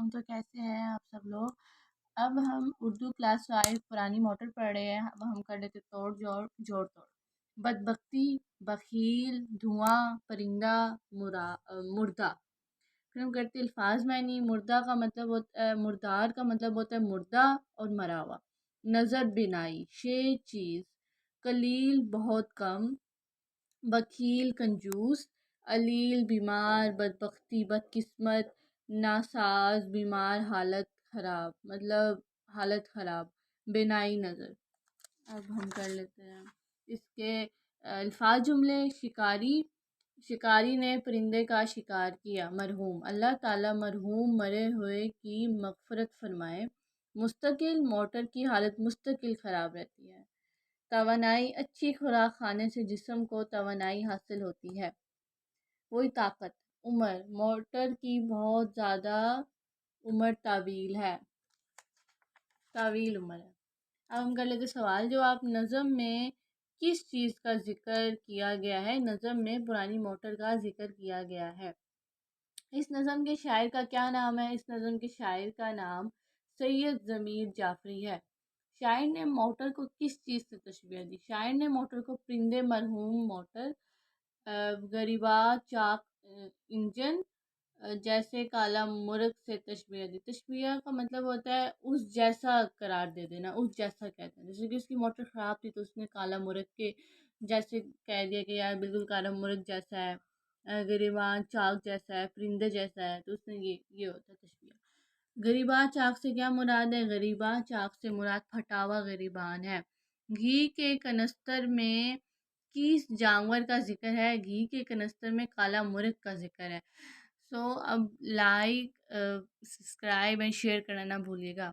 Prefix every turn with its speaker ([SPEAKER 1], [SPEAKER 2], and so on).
[SPEAKER 1] وعلیکم، تو کیسے ہیں آپ سب لوگ؟ اب ہم اردو کلاس 5 پرانی موٹر پڑھ رہے ہیں۔ اب ہم کر لیتے توڑ جوڑ جوڑ توڑ۔ بدبختی، بخیل، دھواں، پرندہ، مردہ۔ پھر ہم کرتے الفاظ معنی۔ مردہ کا مطلب ہوتا ہے مردار، کا مطلب ہوتا ہے مردہ اور مرا ہوا۔ نظر بینائی، شے چیز۔ قلیل بہت کم، بخیل کنجوس، علیل بیمار، بدبختی بدقسمت، ناساز بیمار، حالت خراب، مطلب حالت خراب، بینائی نظر۔ اب ہم کر لیتے ہیں اس کے الفاظ جملے۔ شکاری، شکاری نے پرندے کا شکار کیا۔ مرحوم، اللہ تعالیٰ مرحوم مرے ہوئے کی مغفرت فرمائے۔ مستقل، موٹر کی حالت مستقل خراب رہتی ہے۔ توانائی، اچھی خوراک کھانے سے جسم کو توانائی حاصل ہوتی ہے، وہی طاقت۔ عمر، موٹر کی بہت زیادہ عمر طویل ہے، طویل عمر ہے۔ اب ہم کر لیتے سوال جواب۔ نظم میں کس چیز کا ذکر کیا گیا ہے؟ نظم میں پرانی موٹر کا ذکر کیا گیا ہے۔ اس نظم کے شاعر کا کیا نام ہے؟ اس نظم کے شاعر کا نام سید ضمیر جعفری ہے۔ شاعر نے موٹر کو کس چیز سے تشبیہ دی؟ شاعر نے موٹر کو پرندے، مرحوم موٹر، غریبا چاک انجن، جیسے کالا مرغ سے تشبیہ دی۔ تشبیہ کا مطلب ہوتا ہے اس جیسا قرار دے دینا، اس جیسا کہتے ہیں۔ جیسے کہ اس کی موٹر خراب تھی تو اس نے کالا مرغ کے جیسے کہہ دیا کہ یار بالکل کالا مرغ جیسا ہے، غریباں چاک جیسا ہے، پرندے جیسا ہے، تو اس نے یہ ہوتا ہے تشبیہ۔ غریبا چاک سے کیا مراد ہے؟ غریبا چاک سے مراد پھٹا ہوا غریبان ہے۔ گھی کے کنستر میں کس جانور کا ذکر ہے؟ گھی کے کنستر میں کالا مرغ کا ذکر ہے۔ اب لائک، سبسکرائب اینڈ شیئر کرنا نہ بھولیے گا۔